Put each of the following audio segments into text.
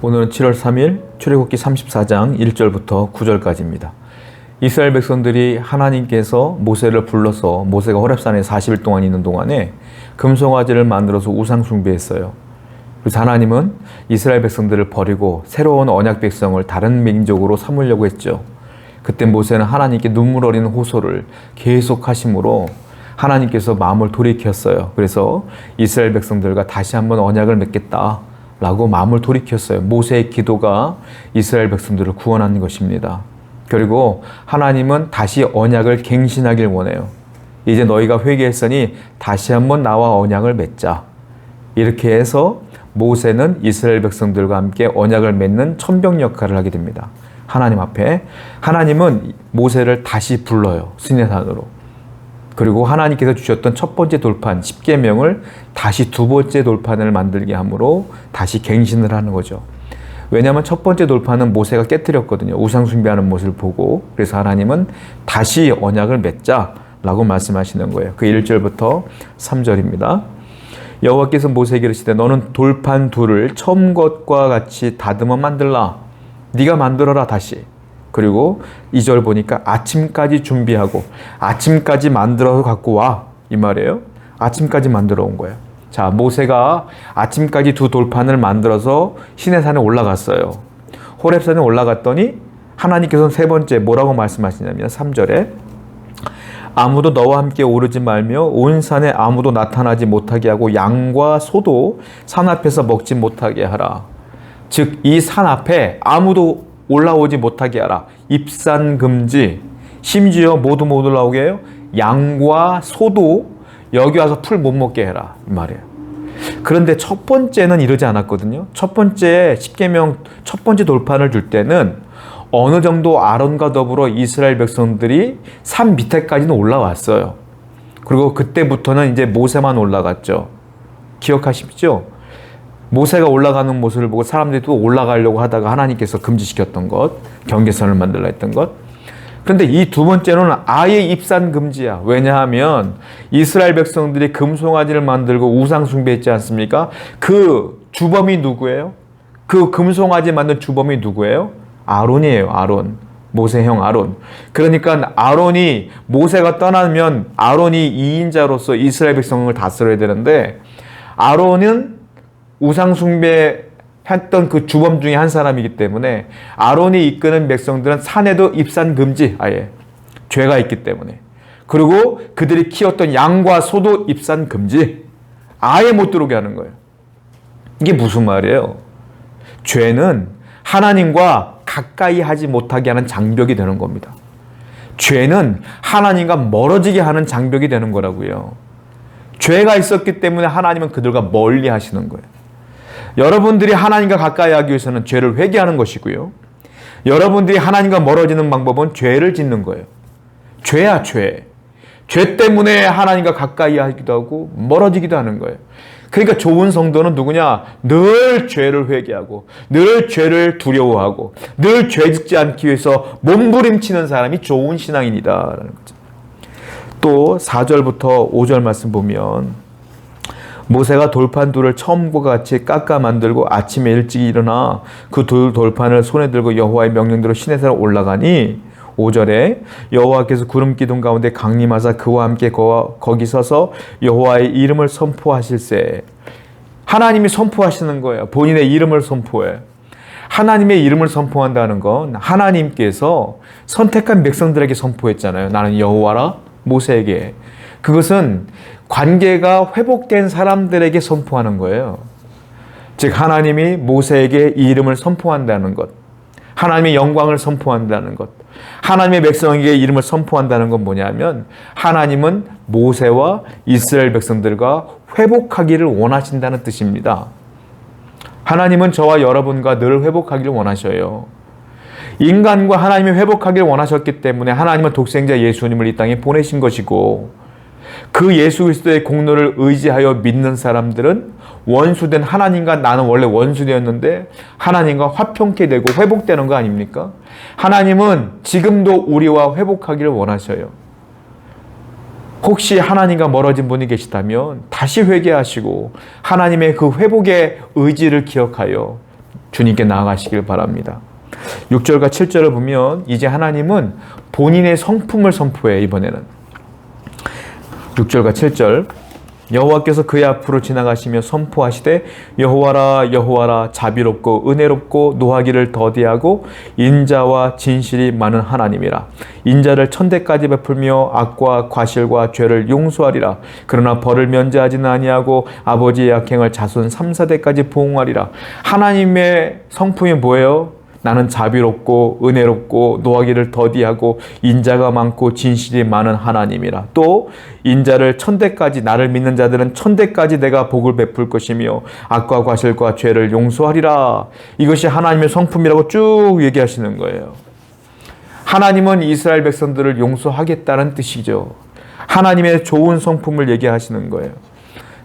오늘은 7월 3일 출애굽기 34장 1절부터 9절까지입니다. 이스라엘 백성들이 하나님께서 모세를 불러서 모세가 호렙산에 40일 동안 있는 동안에 금송아지를 만들어서 우상 숭배했어요. 그래서 하나님은 이스라엘 백성들을 버리고 새로운 언약 백성을 다른 민족으로 삼으려고 했죠. 그때 모세는 하나님께 눈물 어린 호소를 계속 하심으로 하나님께서 마음을 돌이켰어요. 그래서 이스라엘 백성들과 다시 한번 언약을 맺겠다 라고 마음을 돌이켰어요. 모세의 기도가 이스라엘 백성들을 구원하는 것입니다. 그리고 하나님은 다시 언약을 갱신하길 원해요. 이제 너희가 회개했으니 다시 한번 나와 언약을 맺자. 이렇게 해서 모세는 이스라엘 백성들과 함께 언약을 맺는 천병 역할을 하게 됩니다. 하나님 앞에. 하나님은 모세를 다시 불러요. 시내산으로. 그리고 하나님께서 주셨던 첫 번째 돌판 10계명을 다시 두 번째 돌판을 만들게 함으로 다시 갱신을 하는 거죠. 왜냐하면 첫 번째 돌판은 모세가 깨뜨렸거든요. 우상 숭배하는 모습을 보고. 그래서 하나님은 다시 언약을 맺자라고 말씀하시는 거예요. 그 1절부터 3절입니다. 여호와께서 모세에게 이르시되 너는 돌판 둘을 처음 것과 같이 다듬어 만들라. 네가 만들어라 다시. 그리고 2절 보니까 아침까지 준비하고 아침까지 만들어서 갖고 와. 이 말이에요. 아침까지 만들어 온 거예요. 자, 모세가 아침까지 두 돌판을 만들어서 시내산에 올라갔어요. 호렙산에 올라갔더니 하나님께서는 세 번째 뭐라고 말씀하시냐면 3절에 아무도 너와 함께 오르지 말며 온 산에 아무도 나타나지 못하게 하고 양과 소도 산 앞에서 먹지 못하게 하라. 즉 이 산 앞에 아무도 올라오지 못하게 하라. 입산 금지. 심지어 모두 못 올라오게 해요. 양과 소도 여기 와서 풀 못 먹게 해라. 이 말이에요. 그런데 첫 번째는 이러지 않았거든요. 첫 번째 10계명 첫 번째 돌판을 줄 때는 어느 정도 아론과 더불어 이스라엘 백성들이 산 밑에까지는 올라왔어요. 그리고 그때부터는 이제 모세만 올라갔죠. 기억하십시오? 모세가 올라가는 모습을 보고 사람들이 또 올라가려고 하다가 하나님께서 금지시켰던 것, 경계선을 만들라 했던 것. 그런데 이 두 번째는 아예 입산 금지야. 왜냐하면 이스라엘 백성들이 금송아지를 만들고 우상 숭배했지 않습니까? 그 주범이 누구예요? 그 금송아지 만든 주범이 누구예요? 아론이에요. 아론. 모세 형 아론. 그러니까 아론이 모세가 떠나면 아론이 2인자로서 이스라엘 백성을 다스려야 되는데 아론은 우상 숭배했던 그 주범 중에 한 사람이기 때문에 아론이 이끄는 백성들은 산에도 입산 금지. 아예 죄가 있기 때문에. 그리고 그들이 키웠던 양과 소도 입산 금지. 아예 못 들어오게 하는 거예요. 이게 무슨 말이에요? 죄는 하나님과 가까이 하지 못하게 하는 장벽이 되는 겁니다. 죄는 하나님과 멀어지게 하는 장벽이 되는 거라고요. 죄가 있었기 때문에 하나님은 그들과 멀리 하시는 거예요. 여러분들이 하나님과 가까이 하기 위해서는 죄를 회개하는 것이고요. 여러분들이 하나님과 멀어지는 방법은 죄를 짓는 거예요. 죄야, 죄. 죄 때문에 하나님과 가까이 하기도 하고 멀어지기도 하는 거예요. 그러니까 좋은 성도는 누구냐? 늘 죄를 회개하고 늘 죄를 두려워하고 늘 죄 짓지 않기 위해서 몸부림치는 사람이 좋은 신앙인이다라는 거죠. 또 4절부터 5절 말씀 보면 모세가 돌판 둘을 처음과 같이 깎아 만들고 아침에 일찍 일어나 그 두 돌판을 손에 들고 여호와의 명령대로 시내산에 올라가니 5절에 여호와께서 구름 기둥 가운데 강림하사 그와 함께 거기 서서 여호와의 이름을 선포하실세. 하나님이 선포하시는 거예요. 본인의 이름을 선포해. 하나님의 이름을 선포한다는 건 하나님께서 선택한 백성들에게 선포했잖아요. 나는 여호와라 모세에게. 그것은 관계가 회복된 사람들에게 선포하는 거예요. 즉 하나님이 모세에게 이 이름을 선포한다는 것, 하나님의 영광을 선포한다는 것, 하나님의 백성에게 이름을 선포한다는 건 뭐냐면 하나님은 모세와 이스라엘 백성들과 회복하기를 원하신다는 뜻입니다. 하나님은 저와 여러분과 늘 회복하기를 원하셔요. 인간과 하나님이 회복하기를 원하셨기 때문에 하나님은 독생자 예수님을 이 땅에 보내신 것이고 그 예수 그리스도의 공로를 의지하여 믿는 사람들은 원수된 하나님과 나는 원래 원수되었는데 하나님과 화평케 되고 회복되는 거 아닙니까? 하나님은 지금도 우리와 회복하기를 원하셔요. 혹시 하나님과 멀어진 분이 계시다면 다시 회개하시고 하나님의 그 회복의 의지를 기억하여 주님께 나아가시길 바랍니다. 6절과 7절을 보면 이제 하나님은 본인의 성품을 선포해. 이번에는 6절과 7절, 여호와께서 그의 앞으로 지나가시며 선포하시되 여호와라 여호와라 자비롭고 은혜롭고 노하기를 더디하고 인자와 진실이 많은 하나님이라. 인자를 천대까지 베풀며 악과 과실과 죄를 용서하리라. 그러나 벌을 면제하지는 아니하고 아버지의 악행을 자손 3, 4대까지 보응하리라. 하나님의 성품이 뭐예요? 나는 자비롭고 은혜롭고 노하기를 더디하고 인자가 많고 진실이 많은 하나님이라. 또 인자를 천대까지, 나를 믿는 자들은 천대까지 내가 복을 베풀 것이며 악과 과실과 죄를 용서하리라. 이것이 하나님의 성품이라고 쭉 얘기하시는 거예요. 하나님은 이스라엘 백성들을 용서하겠다는 뜻이죠. 하나님의 좋은 성품을 얘기하시는 거예요.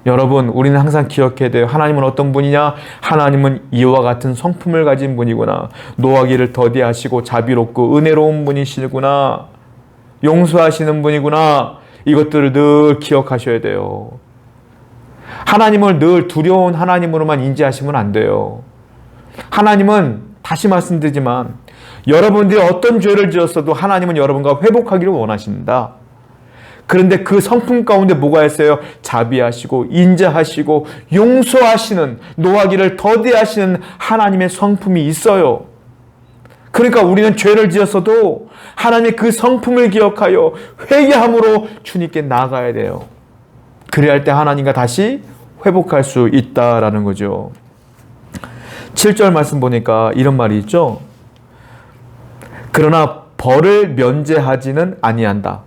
여러분, 우리는 항상 기억해야 돼요. 하나님은 어떤 분이냐? 하나님은 이와 같은 성품을 가진 분이구나. 노하기를 더디하시고 자비롭고 은혜로운 분이시구나. 용서하시는 분이구나. 이것들을 늘 기억하셔야 돼요. 하나님을 늘 두려운 하나님으로만 인지하시면 안 돼요. 하나님은 다시 말씀드리지만 여러분들이 어떤 죄를 지었어도 하나님은 여러분과 회복하기를 원하신다. 그런데 그 성품 가운데 뭐가 있어요? 자비하시고 인자하시고 용서하시는, 노하기를 더디하시는 하나님의 성품이 있어요. 그러니까 우리는 죄를 지었어도 하나님의 그 성품을 기억하여 회개함으로 주님께 나아가야 돼요. 그래야 할 때 하나님과 다시 회복할 수 있다라는 거죠. 7절 말씀 보니까 이런 말이 있죠. 그러나 벌을 면제하지는 아니한다.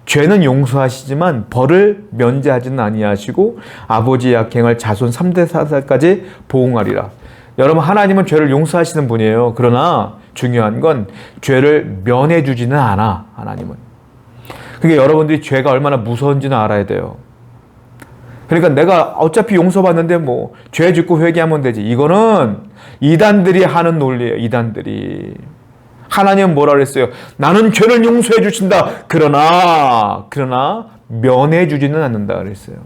죄는 용서하시지만 벌을 면제하지는 아니하시고 아버지의 악행을 자손 3대 4대까지 보응하리라. 여러분, 하나님은 죄를 용서하시는 분이에요. 그러나 중요한 건 죄를 면해주지는 않아. 하나님은. 그러니까 여러분들이 죄가 얼마나 무서운지는 알아야 돼요. 그러니까 내가 어차피 용서받는데 뭐 죄 짓고 회개하면 되지. 이거는 이단들이 하는 논리예요. 이단들이. 하나님은 뭐라 그랬어요? 나는 죄를 용서해 주신다. 그러나 면해 주지는 않는다 그랬어요.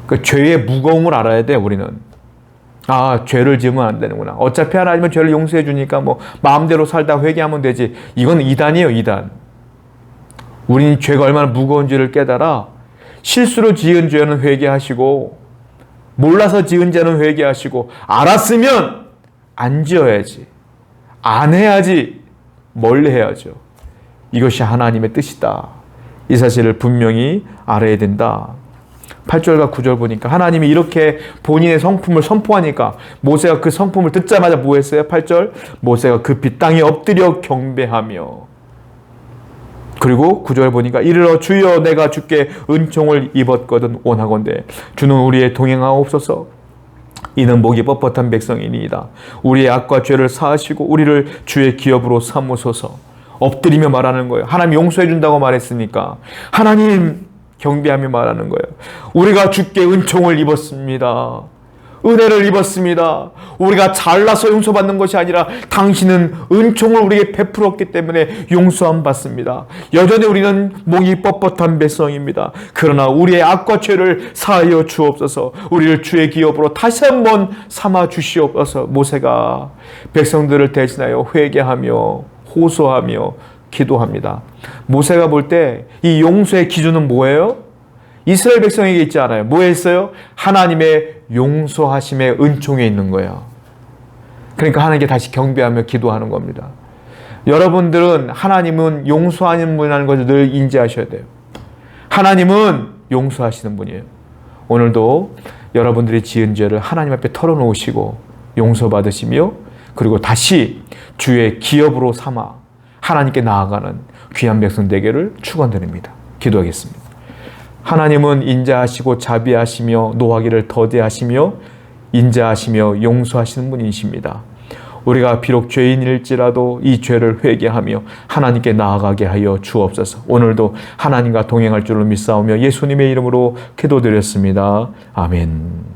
그 죄의 무거움을 알아야 돼. 우리는. 아, 죄를 지으면 안 되는구나. 어차피 하나님은 죄를 용서해 주니까 뭐 마음대로 살다 회개하면 되지. 이건 이단이에요. 이단. 우리는 죄가 얼마나 무거운지를 깨달아 실수로 지은 죄는 회개하시고 몰라서 지은 죄는 회개하시고 알았으면 안 지어야지. 안 해야지. 멀리 해야죠. 이것이 하나님의 뜻이다. 이 사실을 분명히 알아야 된다. 8절과 9절 보니까 하나님이 이렇게 본인의 성품을 선포하니까 모세가 그 성품을 듣자마자 뭐 했어요? 8절, 모세가 급히 땅에 엎드려 경배하며. 그리고 9절 보니까 이르러 주여 내가 주께 은총을 입었거든 원하건대 주는 우리의 동행하옵소서. 이는 목이 뻣뻣한 백성이니이다. 우리의 악과 죄를 사하시고 우리를 주의 기업으로 삼으소서. 엎드리며 말하는 거예요. 하나님 용서해 준다고 말했으니까 하나님 경배하며 말하는 거예요. 우리가 주께 은총을 입었습니다. 은혜를 입었습니다. 우리가 잘나서 용서받는 것이 아니라 당신은 은총을 우리에게 베풀었기 때문에 용서함 받습니다. 여전히 우리는 목이 뻣뻣한 백성입니다. 그러나 우리의 악과 죄를 사하여 주옵소서. 우리를 주의 기업으로 다시 한번 삼아 주시옵소서. 모세가 백성들을 대신하여 회개하며 호소하며 기도합니다. 모세가 볼 때 이 용서의 기준은 뭐예요? 이스라엘 백성에게 있지 않아요. 뭐 했어요? 하나님의 용서하심의 은총에 있는 거예요. 그러니까 하나님께 다시 경배하며 기도하는 겁니다. 여러분들은 하나님은 용서하는 분이라는 것을 늘 인지하셔야 돼요. 하나님은 용서하시는 분이에요. 오늘도 여러분들이 지은 죄를 하나님 앞에 털어놓으시고 용서받으시며 그리고 다시 주의 기업으로 삼아 하나님께 나아가는 귀한 백성 되기를 축원드립니다. 기도하겠습니다. 하나님은 인자하시고 자비하시며 노하기를 더디하시며 인자하시며 용서하시는 분이십니다. 우리가 비록 죄인일지라도 이 죄를 회개하며 하나님께 나아가게 하여 주옵소서. 오늘도 하나님과 동행할 줄로 믿사오며 예수님의 이름으로 기도드렸습니다. 아멘.